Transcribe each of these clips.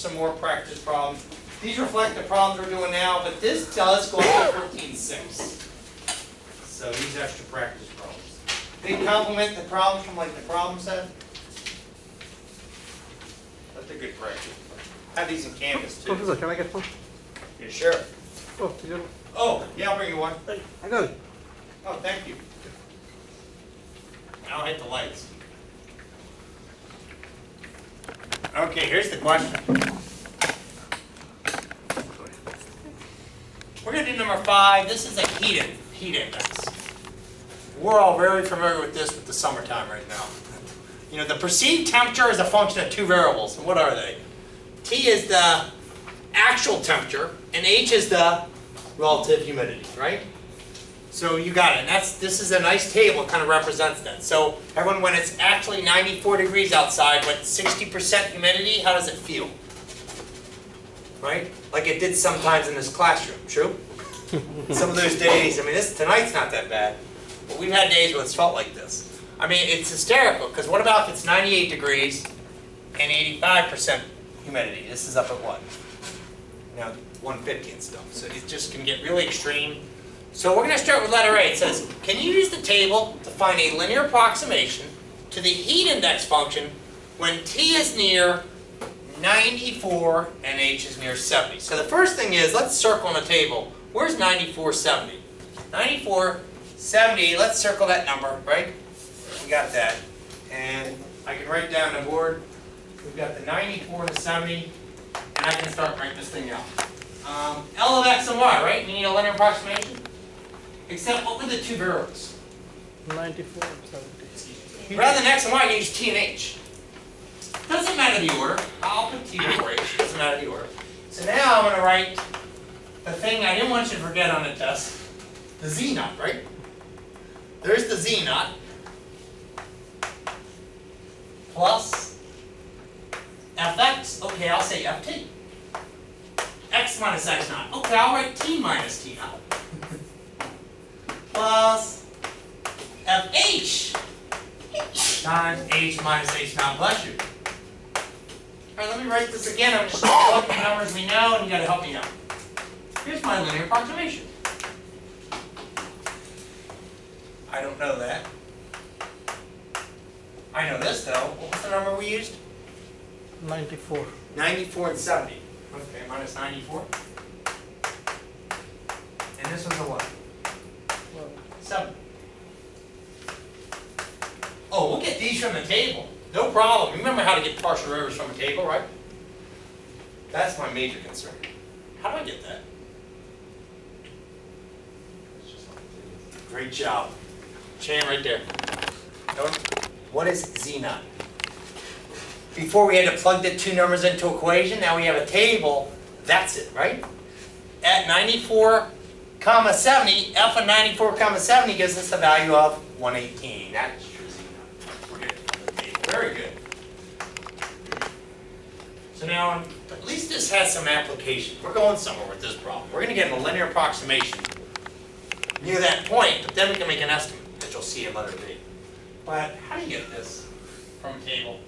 some more practice problems. These reflect the problems we're doing now, but this does go up to 14.6. So these extra practice problems. They complement the problems from like the problem set. That's a good practice. I have these in Canvas too. Professor, can I get one? Yeah, sure. Oh, you don't. Oh, yeah, I'll bring you one. I got it. Oh, thank you. I'll hit the lights. Okay, here's the question. We're going to do number 5. This is a heat index. We're all very familiar with this with the summertime right now. You know, the perceived temperature is a function of two variables. And what are they? T is the actual temperature, and H is the relative humidity, right? So you got it. And this is a nice table. It kind of represents that. So everyone, when it's actually 94 degrees outside with 60% humidity, how does it feel? Right? Like it did sometimes in this classroom. True? Some of those days. I mean, tonight's not that bad, but we've had days when it's felt like this. I mean, it's hysterical. Because what about if it's 98 degrees and 85% humidity? This is up at what? You know, 150 and stuff. So it just can get really extreme. So we're going to start with letter A. It says, can you use the table to find a linear approximation to the heat index function when T is near 94 and H is near 70? So the first thing is, let's circle on the table. Where's 9470? 9470, let's circle that number, right? We got that. And I can write down the board. We've got the 94 and the 70, and I can start writing this thing out. L of x and y, right? We need a linear approximation. Except, what were the two variables? 94 and 70. Rather than x and y, you use t and h. Doesn't matter the order. I'll put t before h. Doesn't matter the order. So now I'm going to write the thing I didn't want you to forget on the test, the z naught, right? There's the z naught plus fx. Okay, I'll say ft. X minus x naught. Okay, I'll write t minus t naught. Plus fh times h minus h naught, bless you. Alright, let me write this again. I'm just going to plug the numbers we know, and you got to help me out. Here's my linear approximation. I don't know that. I know this though. What was the number we used? 94. 94 and 70. Okay, minus 94. And this was a what? 7. Oh, we'll get these from the table. No problem. Remember how to get partial derivatives from a table, right? That's my major concern. How do I get that? Great job. Chain right there. What is z naught? Before we had to plug the two numbers into an equation. Now we have a table. That's it, right? At 94, 70, f of 94, 70 gives us a value of 118. That's your z naught. We're getting from the table. Very good. So now, at least this has some application. We're going somewhere with this problem. We're going to get a linear approximation near that point, but then we can make an estimate that you'll see in letter B. But how do you get this from a table?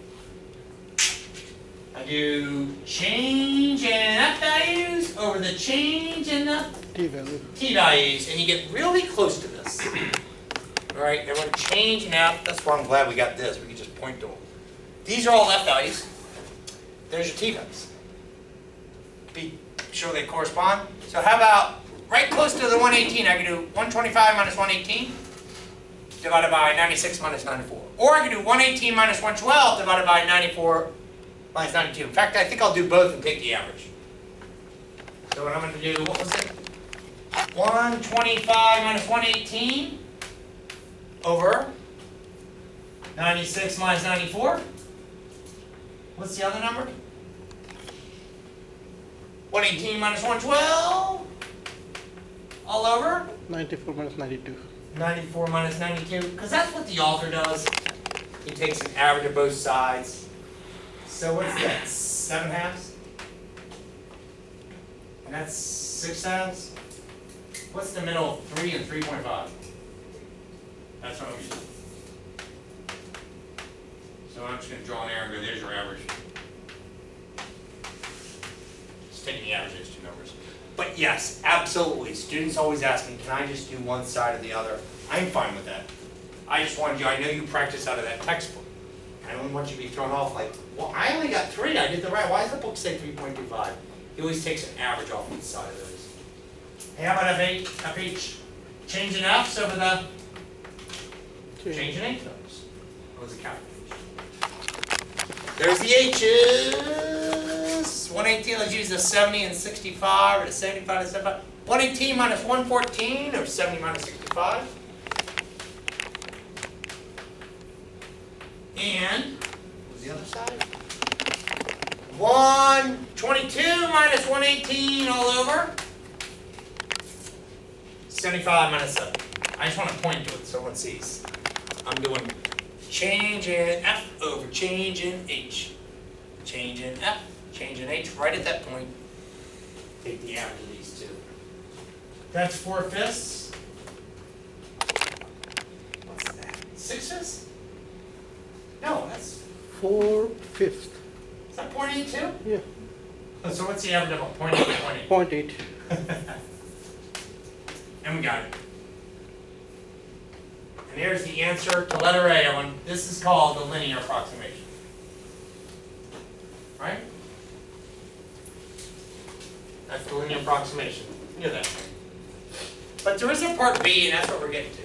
I do change in f values over the change in the t values, and you get really close to this. All right, everyone, change in f. That's why I'm glad we got this. We can just point to them. These are all f values. There's your t values. Be sure they correspond. So how about right close to the 118? I can do 125 minus 118 divided by 96 minus 94. Or I can do 118 minus 112 divided by 94 minus 92. In fact, I think I'll do both and take the average. So what I'm going to do, what was it? 125 minus 118 over 96 minus 94. What's the other number? 118 minus 112 all over 94 minus 92. 94 minus 92, because that's what the author does. He takes an average of both sides. So what's that? 7 halves? And that's 6 halves? What's the middle of 3 and 3.5? That's what I'm using. So I'm just going to draw an arrow and go, there's your average. taking the average of those two numbers. But yes, absolutely, students always ask me, can I just do one side or the other? I'm fine with that. I just wanted you, I know you practice out of that textbook. I don't want you to be thrown off like, well, I only got 3, I did the right, why does the book say 3.25? He always takes an average off each side of those. Hey, how about FH? Changing F's over the changing H numbers. What was the calculation? There's the H's. 118, let's use the 70 and 65, or the 75 and 75. 118 minus 114, or 70 minus 65. And, what was the other side? 122 minus 118 all over. 75 minus 7. I just want to point to it so one sees. I'm doing change in F over change in H. Change in F, change in H, right at that point. Take the average of these two. That's 4/5. What's that? 6/5? No, that's, 4/5. is that 0.82? Yeah. So what's the average of a 0.8 and 0.8. 0.8? And we got it. And here's the answer to letter A, Ellen. This is called the linear approximation. Right? That's the linear approximation. You knew that. But there is a part B, and that's what we're getting to.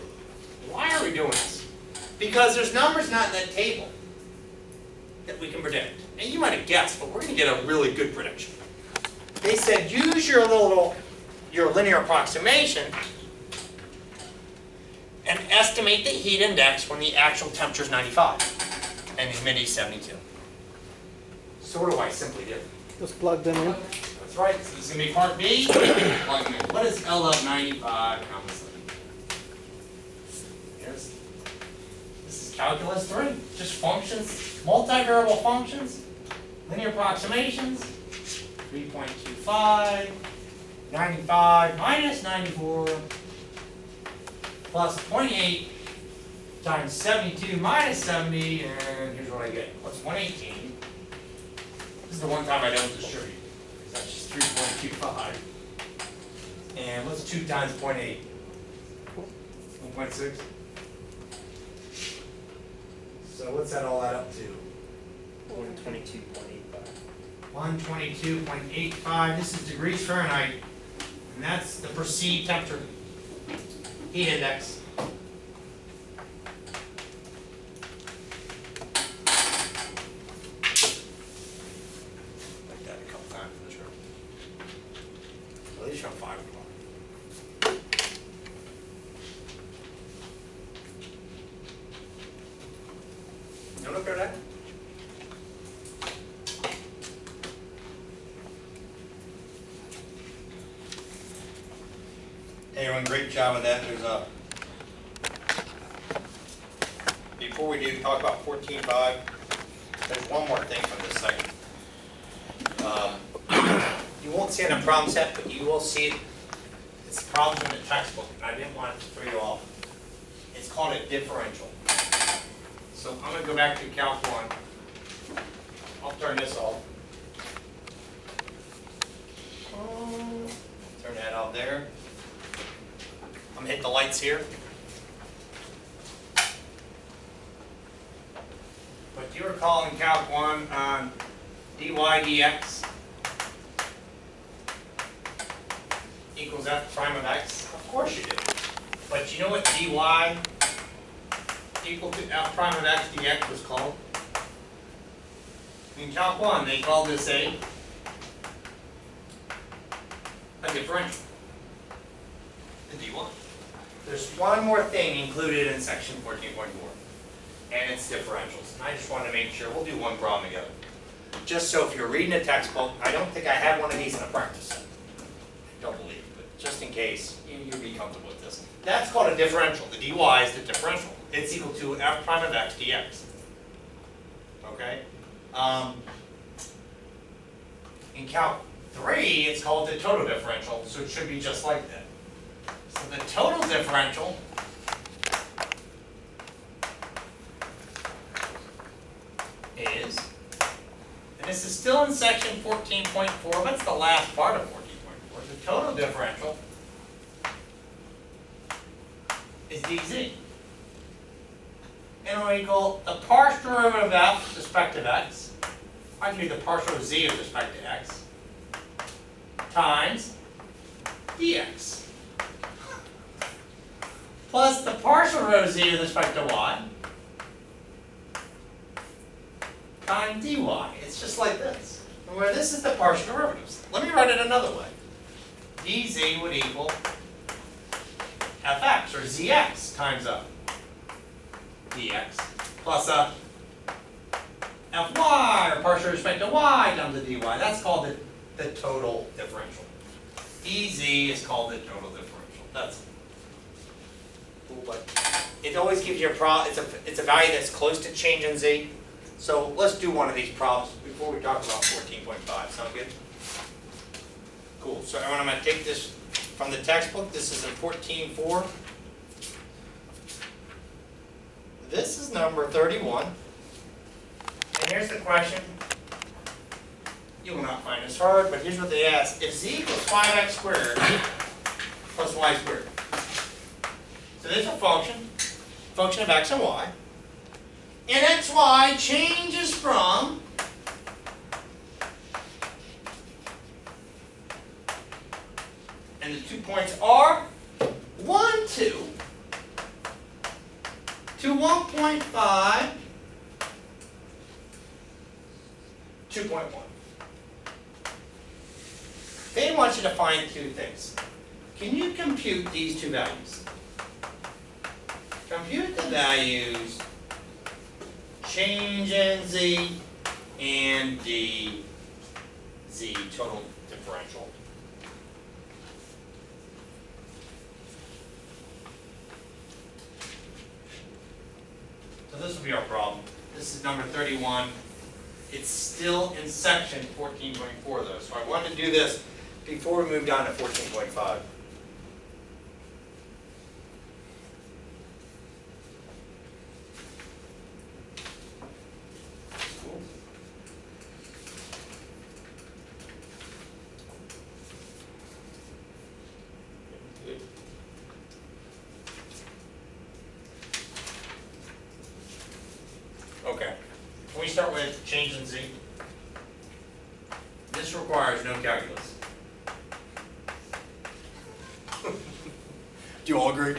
Why are we doing this? Because there's numbers not in that table that we can predict. And you might have guessed, but we're going to get a really good prediction. They said use your linear approximation and estimate the heat index when the actual temperature is 95 and the humidity is 72. So what do I simply do? Just plug them in. That's right. So this is going to be part B. Plug them in. What is L of 95? Yes. This is calculus 3. Just functions, multivariable functions, linear approximations. 3.25, 95 minus 94 plus 0.8 times 72 minus 70, and here's what I get. What's 118? This is the one time I don't distribute, because that's just 3.25. And what's 2 times 0.8? 1.6. So what's that all add up to? 122.85. 122.85, this is degrees Fahrenheit, and that's the perceived temperature, heat index. Like that a couple times in this room. At least around 5 o'clock. You look at that? Hey, everyone, great job with that. There's a, before we do talk about 14.5, there's one more thing from this section. You won't see it in a problem set, but you will see it. It's problems in the textbook, and I didn't want to throw you off. It's called a differential. So I'm going to go back to Calc 1. I'll turn this off. Turn that off there. I'm gonna hit the lights here. But do you recall in Calc 1 on dy dx equals f prime of x? Of course you do. But you know what dy equal to f prime of x dx was called? In Calc 1, they called this a differential. The d1. There's one more thing included in section 14.4, and it's differentials. And I just wanted to make sure, we'll do one problem together. Just so if you're reading a textbook, I don't think I had one of these in a practice set. I don't believe, but just in case, you'll be comfortable with this. That's called a differential. The dy is the differential. It's equal to f prime of x dx. Okay? In Calc 3, it's called the total differential, so it should be just like that. So the total differential is And this is still in section 14.4, but it's the last part of 14.4. The total differential is dz. And we equal the partial derivative of f with respect to x. I can do the partial of z with respect to x times dx plus the partial derivative of z with respect to y times dy. It's just like this. And where this is the partial derivatives. Let me write it another way. dz would equal fx or zx times a dx plus a fy or partial with respect to y times the dy. That's called the total differential. dz is called the total differential. That's cool, but it always gives you it's a value that's close to change in z. So let's do one of these problems before we talk about 14.5. Sound good? Cool. So I'm going to take this from the textbook. This is in 14.4. This is number 31. And here's the question. You will not find this hard, but here's what they ask. If z equals 5x squared plus y squared. So there's a function of x and y. And xy changes from and the 2 points are 1, 2 to 1.5, 2.1. They want you to find two things. Can you compute these two values? Compute the values change in z and dz total differential. So this will be our problem. This is number 31. It's still in section 14.4 though, so I wanted to do this before we move down to 14.5. Cool. Good. Okay. Can we start with change in z? This requires no calculus. Do you all agree?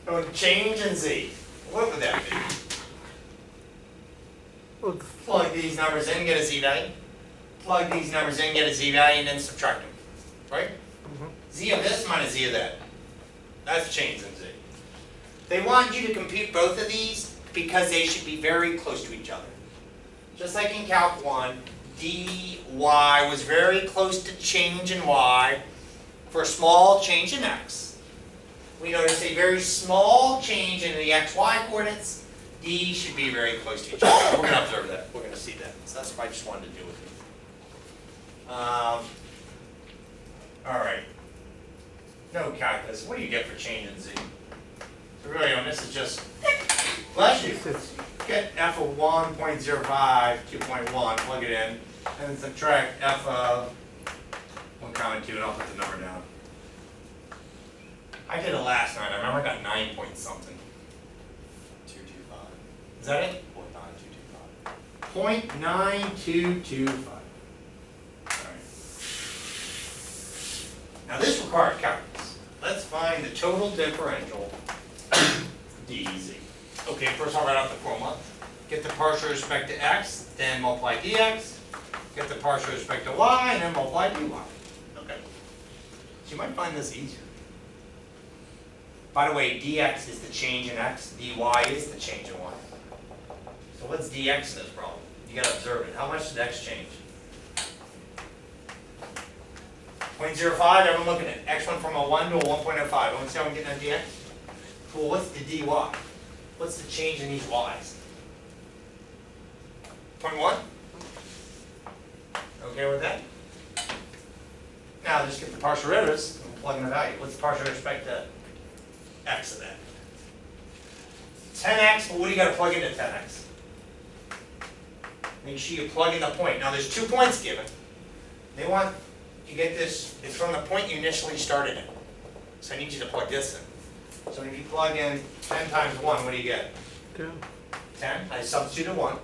So change in z. What would that be? Plug these numbers in, get a z value. Plug these numbers in, get a z value, and then subtract them. Right? Z of this minus z of that. That's change in z. They want you to compute both of these because they should be very close to each other. Just like in Calc 1, dy was very close to change in y for a small change in x. We notice a very small change in the xy coordinates. D should be very close to each other. We're going to observe that. We're going to see that. So that's what I just wanted to do with you. All right. No calculus. What do you get for change in z? So really, on this is just, bless you, get f of 1.05, 2.1, plug it in, and then subtract f of 1,2, and I'll put the number down. I did it last night. I remember I got 9 point something. 225. Is that it? 0.9225. 0.9225. All right. Now this requires calculus. Let's find the total differential dz. Okay, first I'll write out the formula. Get the partial with respect to x, then multiply dx. Get the partial with respect to y, and then multiply dy. Okay. So you might find this easier. By the way, dx is the change in x, dy is the change in y. So what's dx in this problem? You gotta observe it. How much did x change? 0.05, everyone looking at it. X went from a 1 to a 1.05. Everyone see how I'm getting on dx? Cool, what's the dy? What's the change in these y's? 0.1? Okay with that? Now just get the partial derivatives and plug in the value. What's the partial with respect to x of that? 10x, well what do you got to plug into 10x? make sure you plug in the point. Now there's 2 points given. They want you get this, it's from the point you initially started at. So I need you to plug this in. So if you plug in 10 times 1, what do you get? 10. 10. I substituted 1.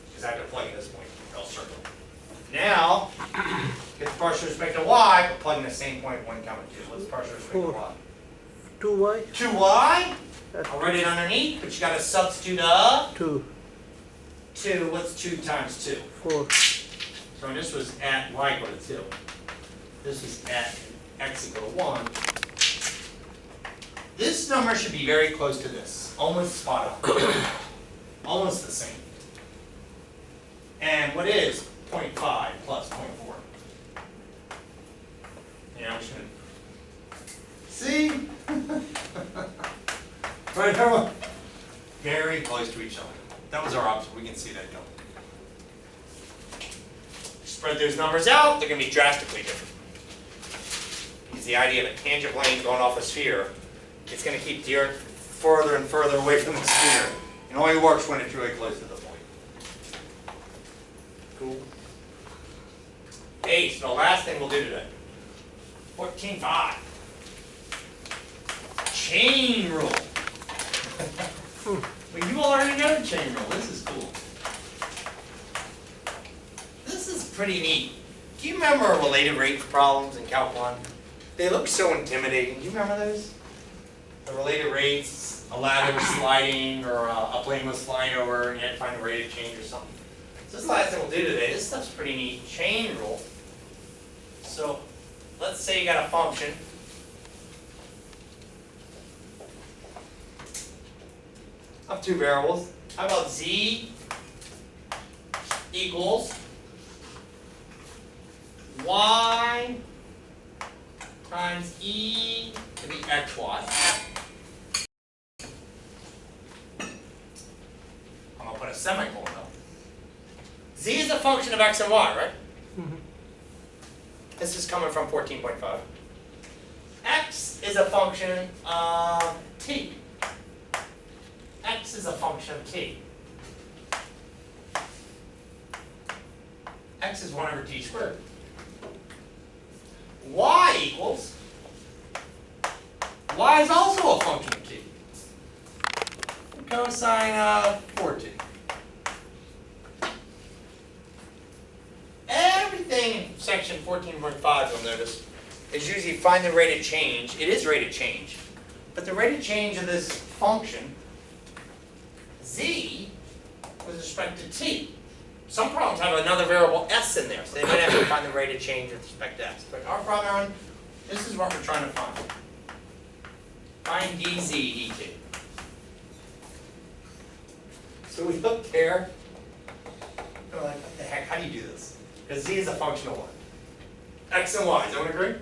Because I have to plug in this point. I'll circle it. Now, get the partial respect to y, but plug in the same point 1, 2. What's the partial respect to 4. y? 2y. 2y. That's I'll write it underneath, but you got to substitute a 2. 2. What's 2 times 2? 4. So this was at y equal to 2. This was at x equal to 1. This number should be very close to this. Almost spot on. Almost the same. And what is 0.5 plus 0.4? Yeah, I'm just going to... See? Right, everyone? Very close to each other. That was our option. We can see that going. Spread those numbers out, they're going to be drastically different. Because the idea of a tangent plane going off a sphere, it's going to keep the Earth further and further away from the sphere. It only works when it's really close to the point. Cool. Hey, so the last thing we'll do today. 14.5. Chain rule. Well, you already know the chain rule. This is cool. This is pretty neat. Do you remember related rates problems in Calc 1? They look so intimidating. Do you remember those? The related rates, a ladder was sliding or a plane was flying over and you had to find a rate of change or something. So this is the last thing we'll do today. This stuff's pretty neat. Chain rule. So let's say you got a function. Of 2 variables. How about z equals y times e to the xy. I'm going to put a semicolon though. Z is a function of x and y, right? Mhm. This is coming from 14.5. X is a function of t. X is a function of t. X is 1 over t squared. Y equals, y is also a function of t. Cosine of 4t. Everything in section 14.5, you'll notice, is usually find the rate of change. It is rate of change. But the rate of change of this function, z, with respect to t. Some problems have another variable s in there, so they might have to find the rate of change with respect to s. But our problem, this is what we're trying to find. Find dz dt. So we look there, and we're like, what the heck, how do you do this? Because z is a function of what? X and y, does everyone agree?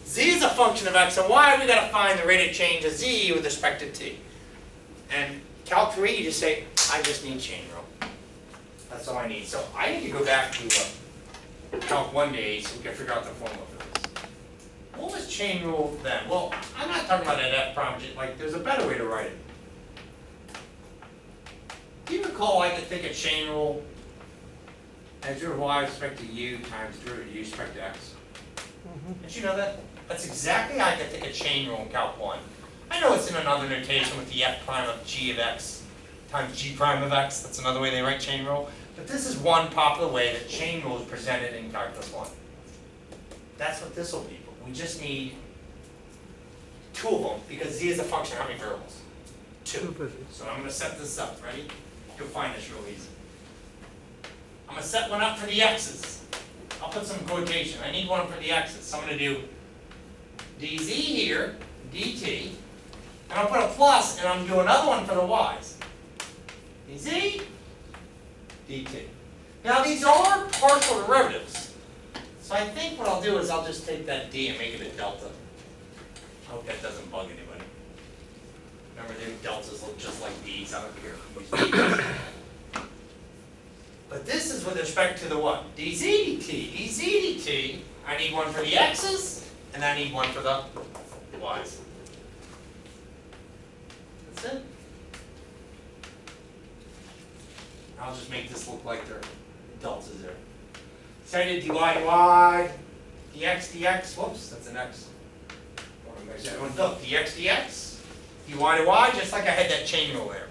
Z is a function of x and y, we gotta find the rate of change of z with respect to t. And Calc 3, you just say, I just need chain rule. That's all I need. So I need to go back to Calc 1 days so we can figure out the formula for this. What was chain rule then? Well, I'm not talking about an F prime, like there's a better way to write it. Do you recall I could think of chain rule as your y with respect to u times derivative u with respect to x? Did you know that? That's exactly how I could think of chain rule in Calc 1. I know it's in another notation with the f prime of g of x times g prime of x. That's another way they write chain rule. But this is one popular way that chain rule is presented in Calculus 1. That's what this will be. But we just need 2 of them because z is a function of how many variables? 2. So I'm going to set this up. Ready? You'll find this real easy. I'm going to set one up for the x's. I'll put some quotation. I need one for the x's. So I'm going to do dz here, dt, and I'll put a plus, and I'm going to do another one for the y's. dz, dt. Now these are partial derivatives. So I think what I'll do is I'll just take that d and make it a delta. I hope that doesn't bug anybody. Remember, the deltas look just like d's. I don't care. But this is with respect to the what? dz dt. dz dt, I need one for the x's, and I need one for the y's. That's it. I'll just make this look like their deltas there. So I did dy dy, dx, whoops, that's an x. Look, dx, dy dy, just like I had that chain rule there.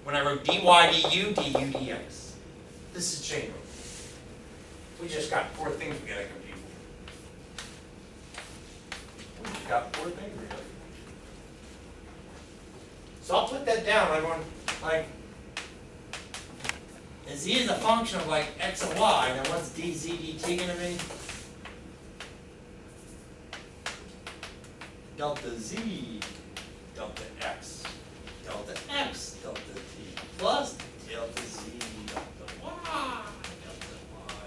When I wrote dy du, du dx. This is chain rule. We just got 4 things we gotta compute. We just got 4 things we gotta compute. So I'll put that down, everyone, like, and z is a function of like x and y, now what's dz dt gonna be? Delta z, delta x, delta t plus delta z, delta y, delta y,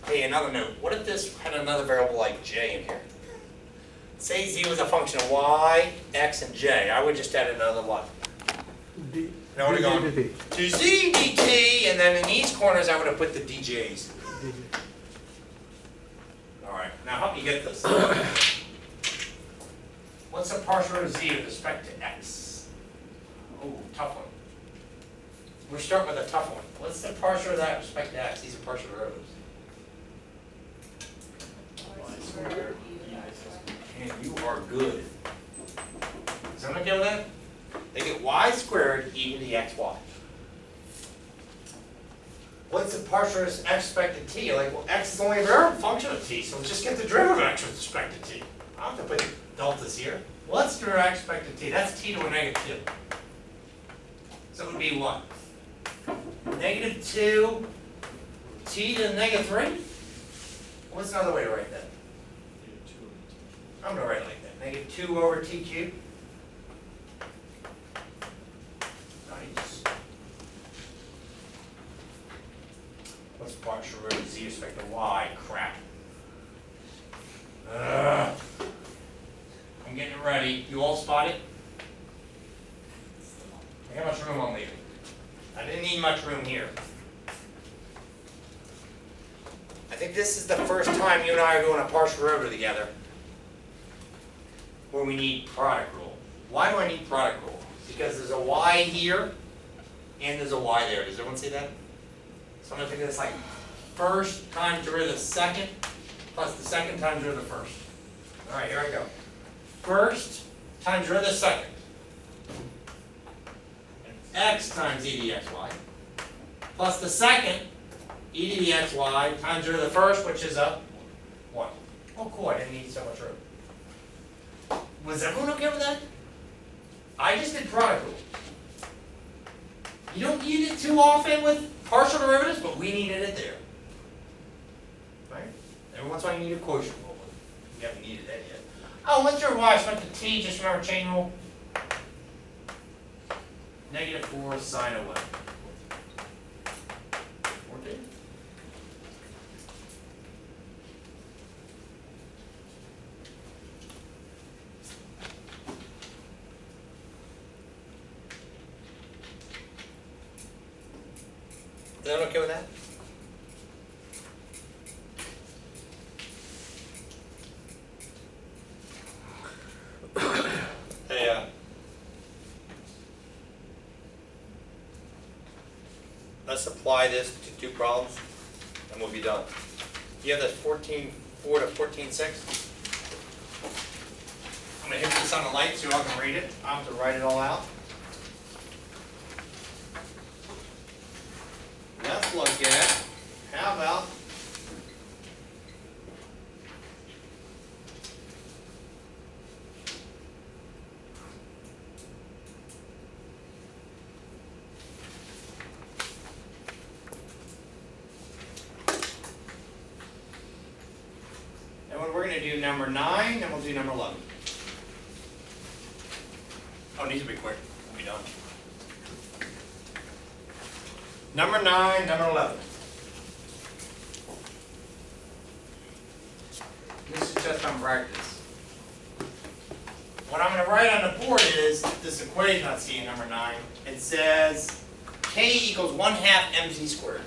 delta. Hey, another note, what if this had another variable like j in here? Say z was a function of y, x, and j, I would just add another what? D. Now we're going D. to z dt, and then in these corners I would have put the dj's. Alright, now help me get this. What's the partial root of z with respect to x? Oh, tough one. We're starting with a tough one. What's the partial of that with respect to x? These are partial derivatives. Man, you are good. Is someone okay with that? They get y squared e to the xy. What's the partial of x respect to t? Like, well, x is only a variable function of t, so let's just get the derivative of x with respect to t. I don't have to put deltas here. What's the derivative of x with respect to t? That's t to a negative 2. So it would be what? Negative 2 t to the negative 3? What's another way to write that? I'm going to write it like that. Negative 2 over t cubed. Nice. What's partial root of z with respect to y? Crap. I'm getting it ready. You all spot it? How much room I'm leaving? I didn't need much room here. I think this is the first time you and I are doing a partial derivative together where we need product rule. Why do I need product rule? Because there's a y here and there's a y there. Does everyone see that? So I'm going to think of this like first times derivative second plus the second times derivative first. All right, here I go. First times derivative second. X times e to the xy plus the second e to the xy times derivative first, which is a 1. Oh, cool, I didn't need so much room. Was everyone okay with that? I just did product rule. You don't need it too often with partial derivatives, but we needed it there. Right? Every once in a while you need a quotient rule, but we haven't needed that yet. Oh, what's your y respect to t? Just remember chain rule. Negative 4 sine of what? 14? Is everyone okay with that? Hey, let's apply this to 2 problems, and we'll be done. You have that 14.4 to 14.6? I'm going to hit this on the light so you all can read it. I have to write it all out. Let's look at, how about we're going to do number 9, then we'll do number 11. Oh, these will be quick. We'll be done. Number 9, number 11. This is just on practice. What I'm going to write on the board is this equation I see in number 9. It says k equals 1/2 mz squared.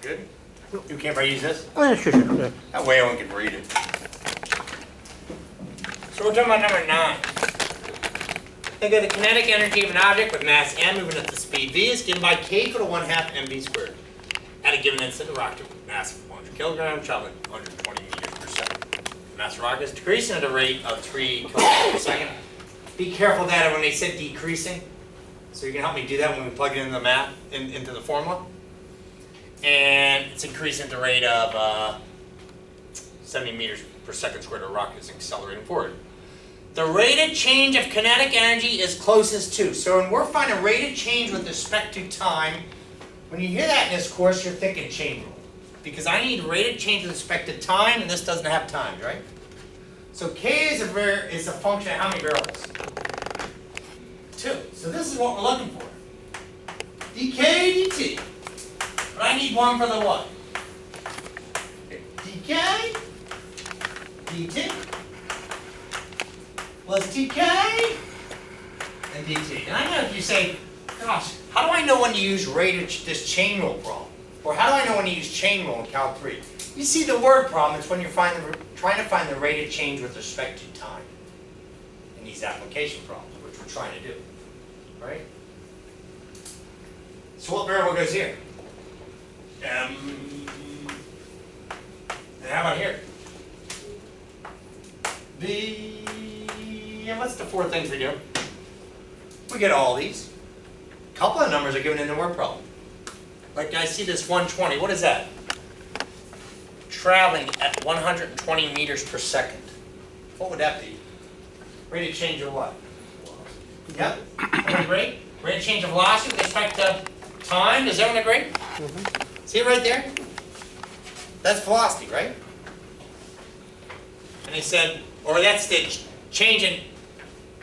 Good? You can't probably use this? Oh, yeah, sure, yeah. That way everyone can read it. So we're talking about number 9. Think of the kinetic energy of an object with mass m moving at the speed v is given by k equal to 1/2 mv squared. At a given instant, the rocket with mass of 100 kilograms traveling 120 meters per second. The mass of the rocket is decreasing at a rate of 3 kilograms per second. Be careful of that when they said decreasing. So you can help me do that when we plug it into the math, into the formula. And it's increasing at the rate of 70 meters per second squared. The rocket is accelerating forward. The rate of change of kinetic energy is closest to. So when we're finding rate of change with respect to time, when you hear that in this course, you're thinking chain rule. Because I need rate of change with respect to time, and this doesn't have time, right? So k is a function of how many variables? 2. So this is what we're looking for. dk dt. But I need one for the what? dk dt plus dk and dt. And I know if you say, gosh, how do I know when to use rate of this chain rule problem? Or how do I know when to use chain rule in Calc 3? You see the word problem, it's when you're trying to find the rate of change with respect to time in these application problems, which we're trying to do, right? So what variable goes here? And how about here? And what's the 4 things we do? We get all these. A couple of numbers are given in the word problem. Like I see this 120, what is that? Traveling at 120 meters per second. What would that be? Rate of change of what? Yep. Everyone agree? Rate of change of velocity with respect to time. Does everyone agree? Mm-hmm. See it right there? That's velocity, right? And they said, or that's the change in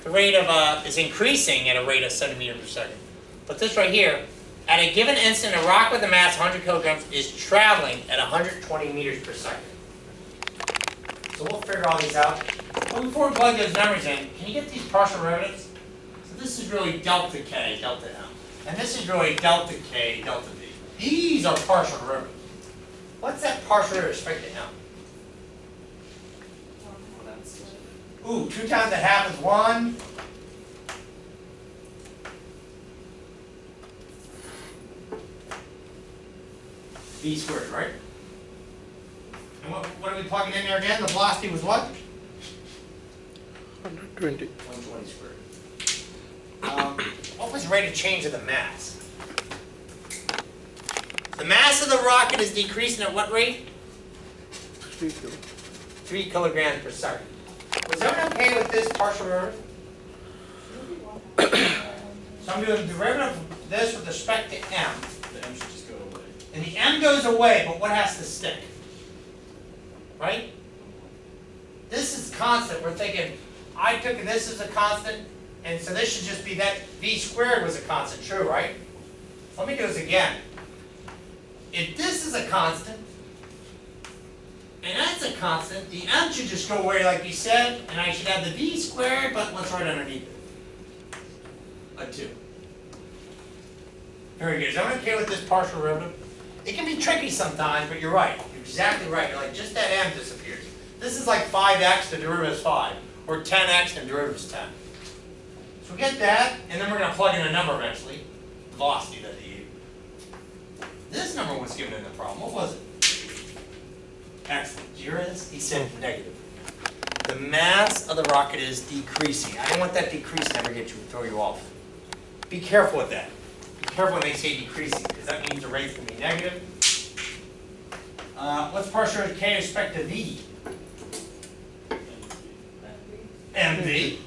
the rate of, is increasing at a rate of 70 meters per second. But this right here, at a given instant, a rock with a mass of 100 kilograms is traveling at 120 meters per second. So we'll figure all these out. But before we plug those numbers in, can you get these partial derivatives? So this is really delta k, delta m. And this is really delta k, delta v. These are partial derivatives. What's that partial derivative with respect to m? Ooh, 2 times a half is 1. V squared, right? And what are we plugging in there again? The velocity was what? 120. 120 squared. What was the rate of change of the mass? The mass of the rocket is decreasing at what rate? 3 kilo. 3 kilograms per second. Was everyone okay with this partial derivative? So I'm doing the derivative of this with respect to m. The m should just go away. And the m goes away, but what has to stick? Right? This is constant. We're thinking, I took this as a constant, and so this should just be that v squared was a constant. True, right? So let me do this again. If this is a constant, and that's a constant, the m should just go away like you said, and I should have the v squared, but what's right underneath it? A 2. Very good. Is everyone okay with this partial derivative? It can be tricky sometimes, but you're right. You're exactly right. You're like, just that m disappears. This is like 5x, the derivative is 5. Or 10x, and the derivative is 10. So we get that, and then we're going to plug in a number eventually. The velocity that they use. This number was given in the problem. What was it? Excellent. Did you hear this? He said negative. The mass of the rocket is decreasing. I don't want that decrease to ever get you, throw you off. Be careful with that. Be careful when they say decreasing, because that means the rate's going to be negative. What's partial derivative of k with respect to v? mv.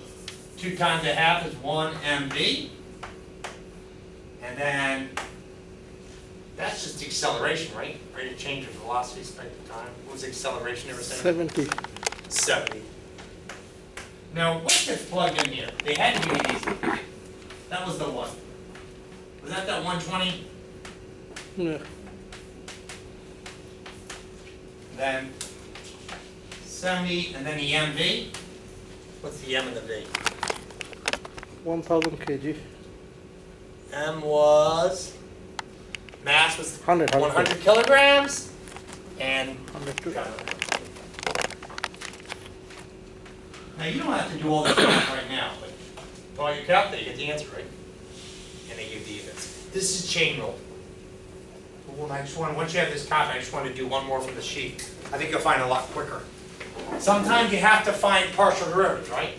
2 times a half is 1 mv. And then that's just the acceleration, right? Rate of change of velocity with respect to time. What was the acceleration they were saying? 70. 70. Now, what gets plugged in here? They had to give me these. That was the one. Was that 120? Yeah. Then 70, and then the mv. What's the m and the v? 1000 kg. M was, mass was 100 100 kilograms. and Understood. now you don't have to do all this math right now, but while you calculate, you get the answer right. And they give the units. This is chain rule. Well, I just want, once you have this copy, I just want to do one more from the sheet. I think you'll find it a lot quicker. Sometimes you have to find partial derivatives, right?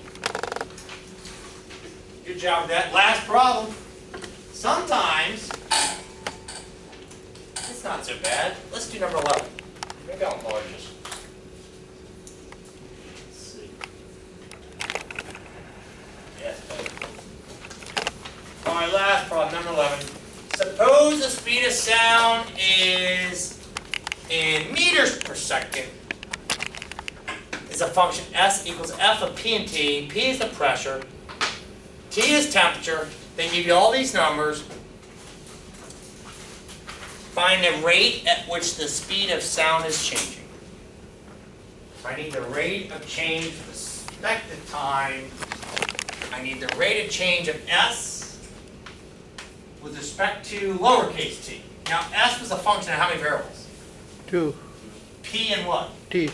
Good job with that. Last problem. Sometimes, it's not so bad. Let's do number 11. Maybe I'll enlarge this. Let's see. Yes, better. All right, last problem, number 11. Suppose the speed of sound is in meters per second. Is a function S equals F of P and T. P is the pressure. T is temperature. They give you all these numbers. Find the rate at which the speed of sound is changing. I need the rate of change with respect to time. I need the rate of change of S with respect to lowercase t. Now S was a function of how many variables? 2. P and what? T.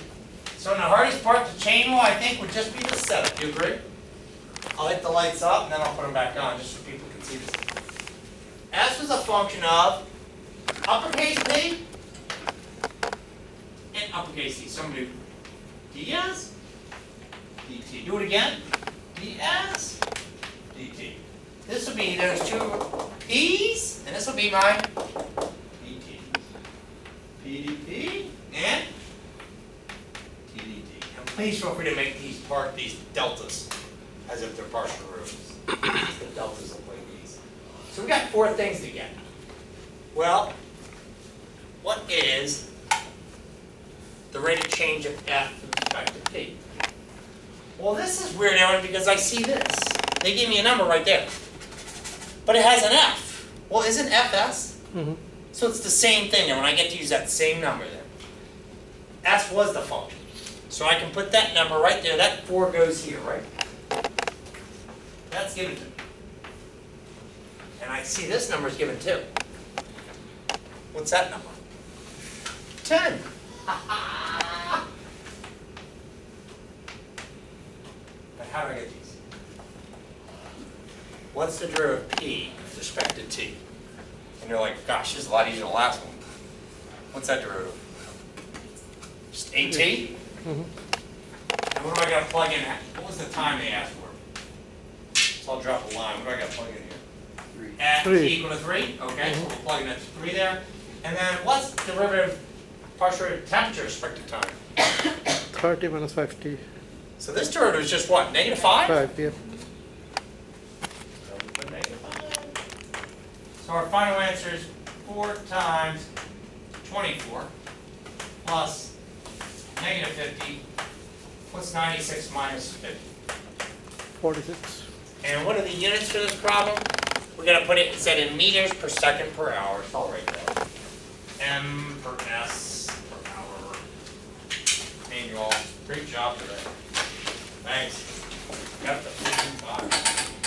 So the hardest part to chain rule, I think, would just be the setup. Do you agree? I'll hit the lights up and then I'll put them back on just so people can see this. S was a function of uppercase P and uppercase T. Somebody do ds dt. Do it again. ds dt. This will be, there's two p's, and this will be my dt. pdt and tdt. And please feel free to make these deltas as if they're partial derivatives. The deltas look like these. So we got 4 things to get. Well, what is the rate of change of F with respect to P? Well, this is weird, Aaron, because I see this. They give me a number right there. But it has an F. Well, isn't Fs? Mm-hmm. So it's the same thing, and when I get to use that same number there. S was the function. So I can put that number right there. That 4 goes here, right? That's given to me. And I see this number is given too. What's that number? 10. But how do I get these? What's the derivative of P with respect to T? And you're like, gosh, this is a lot easier than the last one. What's that derivative? Just AT? Mm-hmm. And what do I got to plug in? What was the time they asked for? So I'll drop a line. What do I got to plug in here? 3. At 3. T equal to 3? Okay, so we're plugging that to 3 there. And then what's the derivative partial derivative temperature with respect to time? 30 minus 50. So this derivative is just what? Negative 5? 5, yeah. So we put negative 5. So our final answer is 4 times 24 plus negative 50. What's 96 minus 50? 46. And what are the units for this problem? We're going to put it said in meters per second per hour. It's all right there. M per S per hour. And you all, great job today. Thanks. Got the 5.